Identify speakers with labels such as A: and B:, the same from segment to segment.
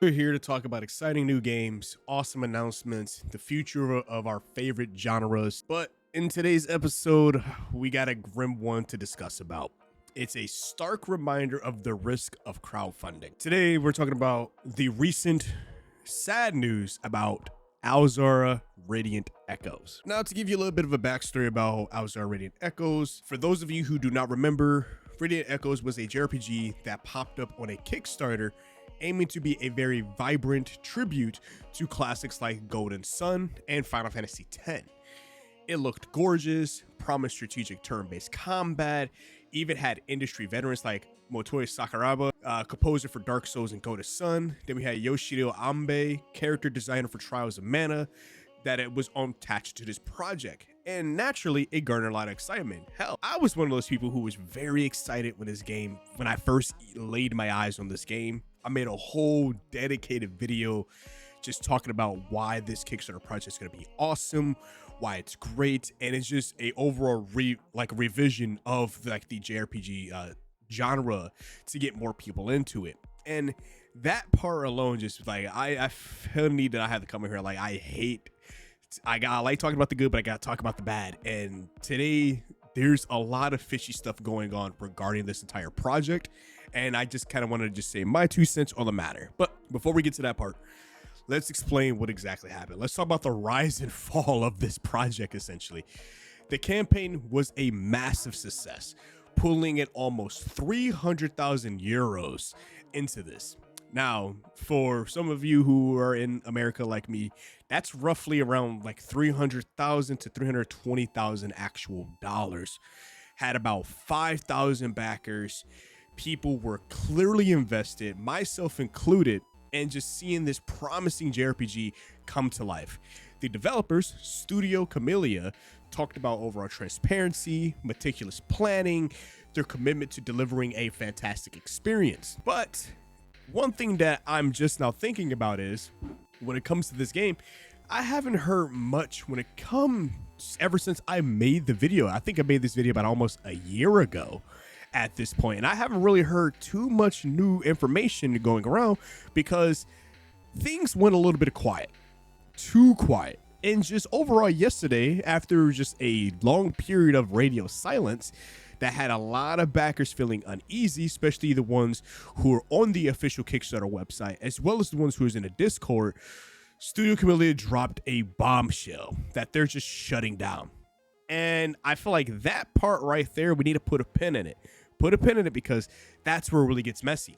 A: We're here to talk about exciting new games, awesome announcements, the future of our favorite genres. But in today's episode, we got a grim one to discuss about. It's a stark reminder of the risk of crowdfunding. Today, we're talking about the recent sad news about Alzara Radiant Echoes. Now, to give you a little bit of a backstory about Alzara Radiant Echoes, for those of you who do not remember, Radiant Echoes was a JRPG that popped up on a Kickstarter aiming to be a very vibrant tribute to classics like Golden Sun and Final Fantasy X. It looked gorgeous, promised strategic turn-based combat, even had industry veterans like Motoi Sakuraba, composer for Dark Souls and Golden Sun. Then we had Yoshiro Ambe, character designer for Trials of Mana, that it was attached to this project. And naturally, it garnered a lot of excitement. Hell, I was one of those people who was very excited when I first laid my eyes on this game. I made a whole dedicated video just talking about why this Kickstarter project is going to be awesome, why it's great, and it's just a overall revision of the JRPG genre to get more people into it. And that part alone, just I feel the need that I have to come in here. I like talking about the good, but I gotta talk about the bad. And today, there's a lot of fishy stuff going on regarding this entire project, and I just kind of want to just say my 2 cents on the matter. But before we get to that part, let's explain what exactly happened. Let's talk about the rise and fall of this project, essentially. The campaign was a massive success, pulling in almost 300,000 euros into this. Now, for some of you who are in America like me, that's roughly around 300,000 to 320,000 actual dollars. Had about 5,000 backers. People were clearly invested, myself included, and just seeing this promising JRPG come to life. The developers, Studio Camellia, talked about overall transparency, meticulous planning, their commitment to delivering a fantastic experience. But one thing that I'm just now thinking about is, when it comes to this game, I haven't heard much when it comes ever since I made the video. I think I made this video about almost a year ago at this point, and I haven't really heard too much new information going around because things went a little bit quiet, too quiet. And just overall yesterday, after just a long period of radio silence that had a lot of backers feeling uneasy, especially the ones who are on the official Kickstarter website, as well as the ones who is in a Discord, Studio Camellia dropped a bombshell that they're just shutting down. And I feel like that part right there, we need to put a pin in it. Put a pin in it because that's where it really gets messy.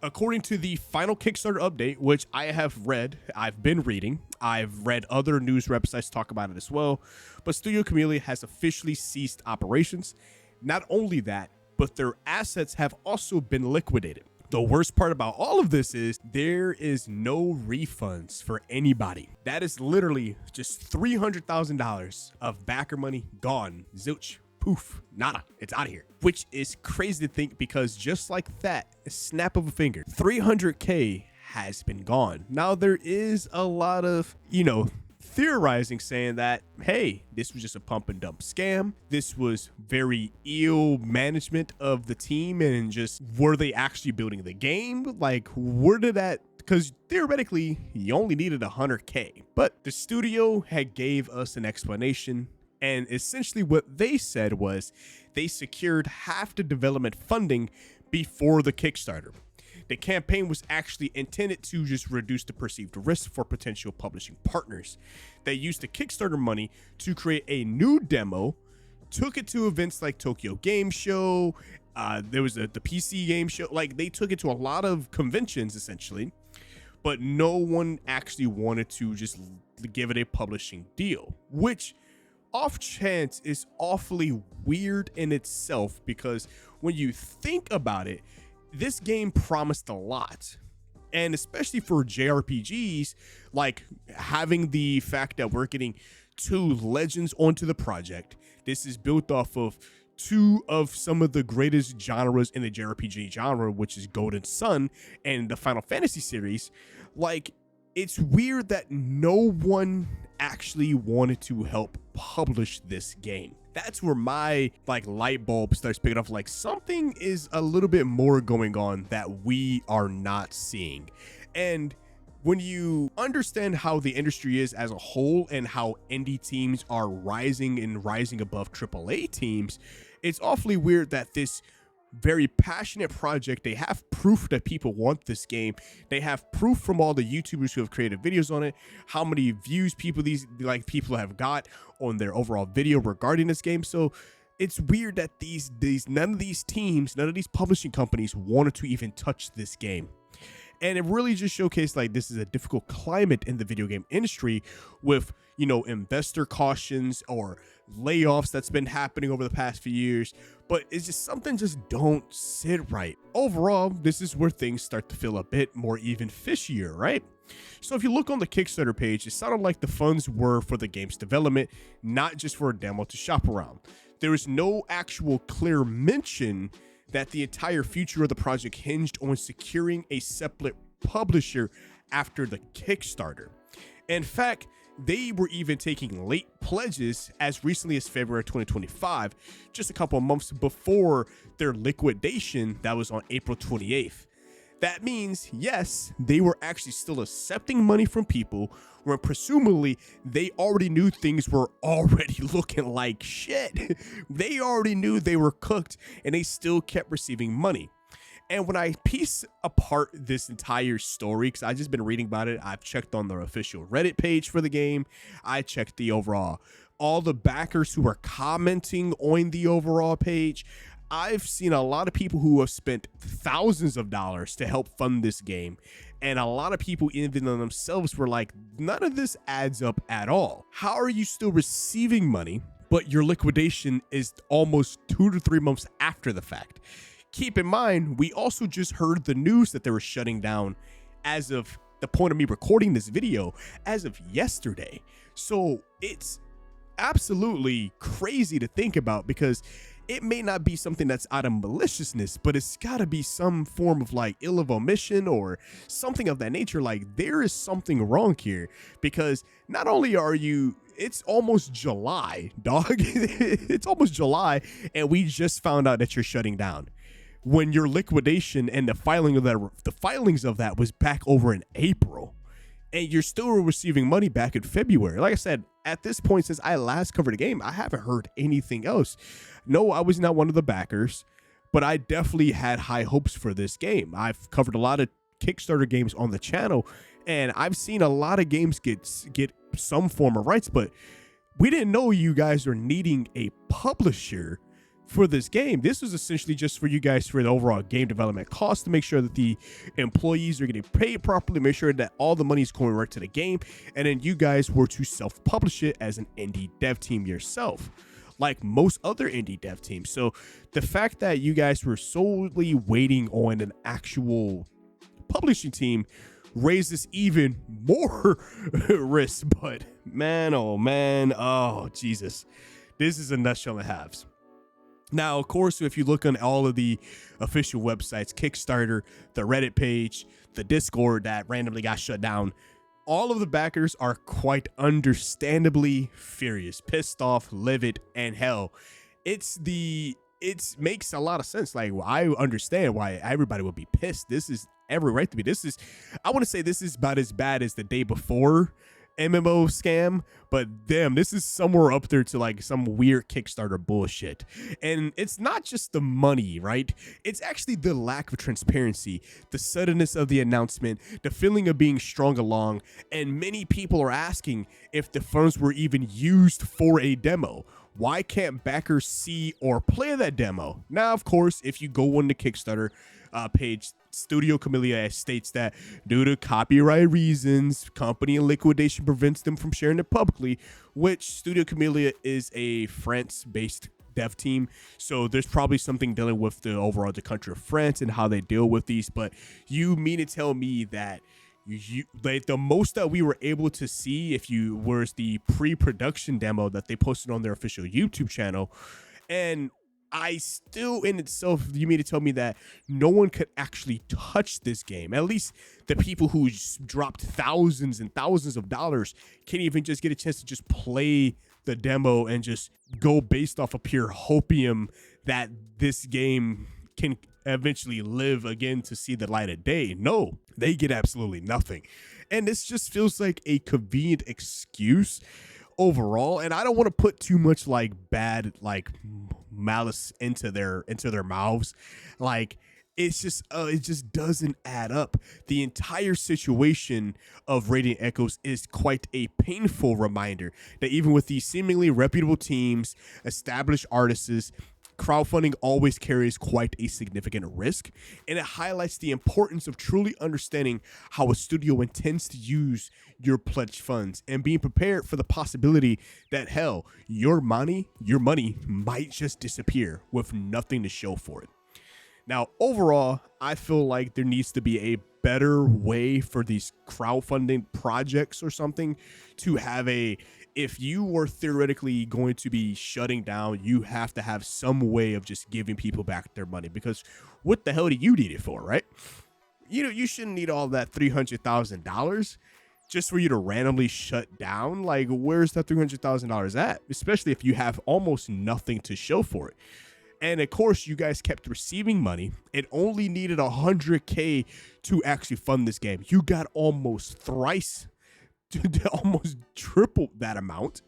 A: According to the final Kickstarter update, which I have read, I've been reading, I've read other news websites talk about it as well, but Studio Camellia has officially ceased operations. Not only that, but their assets have also been liquidated. The worst part about all of this is there is no refunds for anybody. That is literally just $300,000 of backer money gone. Zilch. Poof. Nada. It's out of here. Which is crazy to think because just like that, a snap of a finger, 300K has been gone. Now there is a lot of, theorizing saying that, hey, this was just a pump and dump scam. This was very ill management of the team, and just were they actually building the game? Where did that? Because theoretically, you only needed 100K. But the studio had gave us an explanation, and essentially what they said was they secured half the development funding before the Kickstarter. The campaign was actually intended to just reduce the perceived risk for potential publishing partners. They used the Kickstarter money to create a new demo, took it to events like Tokyo Game Show, there was the PC Game Show, they took it to a lot of conventions essentially, but no one actually wanted to just give it a publishing deal, which off chance is awfully weird in itself because when you think about it, this game promised a lot. And especially for JRPGs, having the fact that we're getting 2 legends onto the project. This is built off of 2 of some of the greatest genres in the JRPG genre, which is Golden Sun and the Final Fantasy series. It's weird that no one actually wanted to help publish this game. That's where my light bulb starts picking up. Something is a little bit more going on that we are not seeing. And when you understand how the industry is as a whole and how indie teams are rising and rising above AAA teams, it's awfully weird that this very passionate project, they have proof that people want this game. They have proof from all the YouTubers who have created videos on it, how many views people have got on their overall video regarding this game. So it's weird that none of these teams, none of these publishing companies wanted to even touch this game. And it really just showcased like this is a difficult climate in the video game industry with, you know, investor cautions or layoffs that's been happening over the past few years. But it's just something just don't sit right. Overall, this is where things start to feel a bit more even fishier, right? So if you look on the Kickstarter page, it sounded like the funds were for the game's development, not just for a demo to shop around. There is no actual clear mention that the entire future of the project hinged on securing a separate publisher after the Kickstarter. In fact, they were even taking late pledges as recently as February 2025, just a couple of months before their liquidation that was on April 28th. That means, yes, they were actually still accepting money from people when presumably they already knew things were already looking like shit. They already knew they were cooked and they still kept receiving money. And when I piece apart this entire story, because I've just been reading about it, I've checked on the official Reddit page for the game. I checked the overall, all the backers who are commenting on the overall page. I've seen a lot of people who have spent thousands of dollars to help fund this game. And a lot of people even themselves were like, none of this adds up at all. How are you still receiving money, but your liquidation is almost 2 to 3 months after the fact? Keep in mind, we also just heard the news that they were shutting down as of the point of me recording this video as of yesterday. So it's absolutely crazy to think about, because it may not be something that's out of maliciousness, but it's got to be some form of like ill of omission or something of that nature. Like there is something wrong here, because not only are you, it's almost July, dog. It's almost July, and we just found out that you're shutting down when your liquidation and the filings of that was back over in April. And you're still receiving money back in February. Like I said, at this point, since I last covered the game, I haven't heard anything else. No, I was not one of the backers, but I definitely had high hopes for this game. I've covered a lot of Kickstarter games on the channel, and I've seen a lot of games get some form of rights, but we didn't know you guys are needing a publisher for this game. This was essentially just for you guys for the overall game development cost, to make sure that the employees are getting paid properly, make sure that all the money is going right to the game, and then you guys were to self-publish it as an indie dev team yourself, like most other indie dev teams. So the fact that you guys were solely waiting on an actual publishing team raises even more risk. But man, oh Jesus, this is a nutshell and a halves. Now, of course, if you look on all of the official websites, Kickstarter, the Reddit page, the Discord that randomly got shut down, all of the backers are quite understandably furious, pissed off, livid, and hell, it makes a lot of sense. Like, I understand why everybody would be pissed. This is every right to be. I want to say this is about as bad as the day before MMO scam, but damn, this is somewhere up there to like some weird Kickstarter bullshit. And it's not just the money, right? It's actually the lack of transparency, the suddenness of the announcement, the feeling of being strung along, and many people are asking if the funds were even used for a demo. Why can't backers see or play that demo? Now, of course, if you go on the Kickstarter page, Studio Camellia states that due to copyright reasons, company in liquidation prevents them from sharing it publicly, which Studio Camellia is a France-based dev team, so there's probably something dealing with the overall the country of France and how they deal with these. But you mean to tell me that like the most that we were able to see was the pre-production demo that they posted on their official YouTube channel? And I still, in itself, you mean to tell me that no one could actually touch this game? At least the people who dropped thousands and thousands of dollars can't even just get a chance to just play the demo and just go based off of pure hopium that this game can eventually live again to see the light of day. No, they get absolutely nothing. And this just feels like a convenient excuse overall. And I don't want to put too much like bad like malice into their mouths. Like it just doesn't add up. The entire situation of Radiant Echoes is quite a painful reminder that even with these seemingly reputable teams, established artists, crowdfunding always carries quite a significant risk, and it highlights the importance of truly understanding how a studio intends to use your pledged funds and being prepared for the possibility that hell, your money might just disappear with nothing to show for it. Now, overall, I feel like there needs to be a better way for these crowdfunding projects or something to have if you were theoretically going to be shutting down, you have to have some way of just giving people back their money, because what the hell do you need it for, right? You shouldn't need all that $300,000 just for you to randomly shut down. Like, where's that $300,000 at? Especially if you have almost nothing to show for it. And of course, you guys kept receiving money. It only needed $100K to actually fund this game. You got almost thrice, almost triple that amount.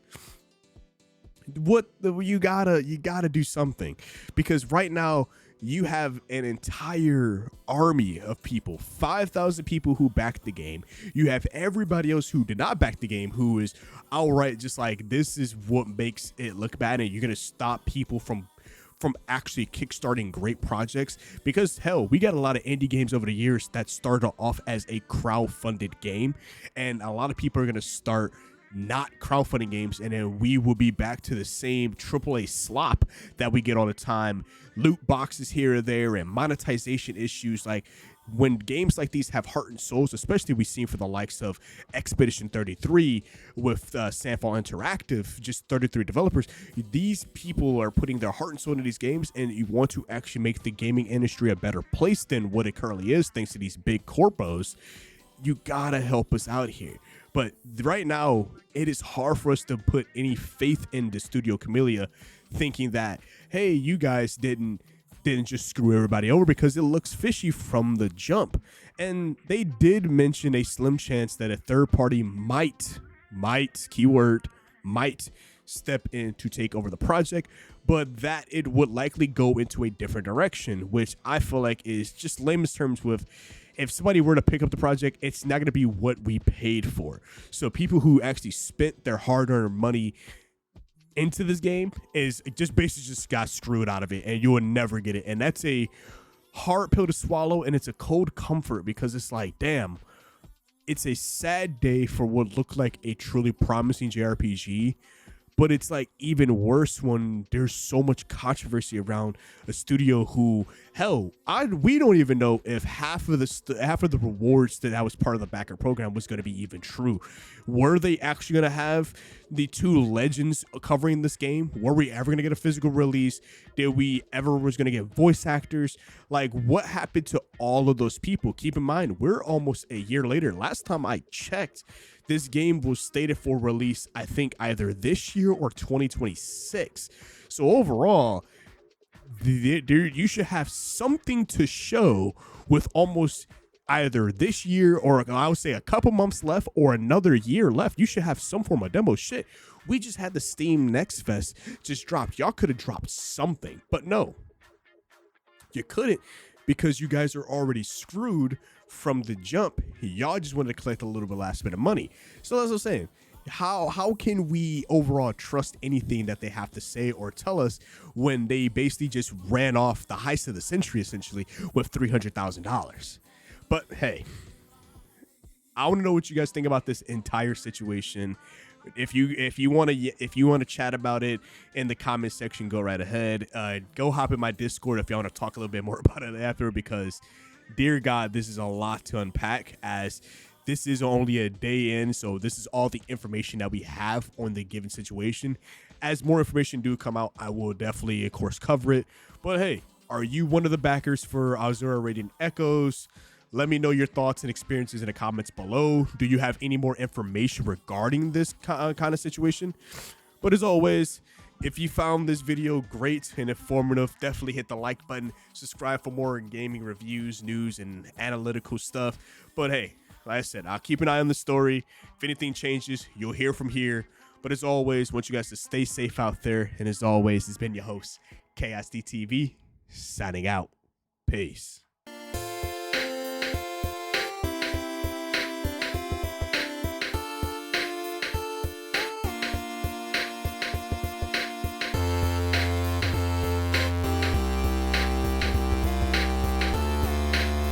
A: You gotta do something, because right now you have an entire army of people, 5,000 people who backed the game. You have everybody else who did not back the game, who is outright just like, this is what makes it look bad, and you're gonna stop people from actually kickstarting great projects. Because hell, we got a lot of indie games over the years that started off as a crowdfunded game, and a lot of people are going to start not crowdfunding games, and then we will be back to the same AAA slop that we get all the time. Loot boxes here or there and monetization issues. Like, when games like these have heart and souls, especially we've seen for the likes of Expedition 33 with Sandfall Interactive, just 33 developers, these people are putting their heart and soul into these games, and you want to actually make the gaming industry a better place than what it currently is, thanks to these big corpos. You gotta help us out here. But right now, it is hard for us to put any faith in the Studio Camellia, thinking that, hey, you guys didn't just screw everybody over, because it looks fishy from the jump. And they did mention a slim chance that a third party might step in to take over the project, but that it would likely go into a different direction, which I feel like is just layman's terms with, if somebody were to pick up the project, it's not going to be what we paid for. So people who actually spent their hard-earned money into this game is just basically just got screwed out of it, and you will never get it. And that's a hard pill to swallow, and it's a cold comfort, because it's like, damn, it's a sad day for what looked like a truly promising JRPG. But it's like even worse when there's so much controversy around a studio who, hell, we don't even know if half of the rewards that was part of the backer program was going to be even true. Were they actually going to have the two legends covering this game? Were we ever going to get a physical release? Did we ever was going to get voice actors? Like, what happened to all of those people? Keep in mind, we're almost a year later. Last time I checked, this game was stated for release, I think, either this year or 2026. So overall, you should have something to show with almost either this year, or I would say a couple months left, or another year left. You should have some form of demo. Shit, we just had the Steam Next Fest just dropped. Y'all could have dropped something, but no, you couldn't, because you guys are already screwed from the jump. Y'all just wanted to collect a little bit last bit of money. So as I was saying, how can we overall trust anything that they have to say or tell us when they basically just ran off the heist of the century essentially with $300,000? But hey, I want to know what you guys think about this entire situation. If you want to chat about it in the comment section, go right ahead. Go hop in my Discord if you want to talk a little bit more about it after, because dear God, this is a lot to unpack, as this is only a day in. So this is all the information that we have on the given situation. As more information do come out, I will definitely, of course, cover it. But hey, are you one of the backers for Alzara Radiant Echoes? Let me know your thoughts and experiences in the comments below. Do you have any more information regarding this kind of situation? But as always, If you found this video great and informative, definitely hit the like button, subscribe for more gaming reviews, news, and analytical stuff. But hey, like I said, I'll keep an eye on the story. If anything changes, you'll hear from here. But as always, I want you guys to stay safe out there. And as always, it's been your host, KSDTV, signing out. Peace.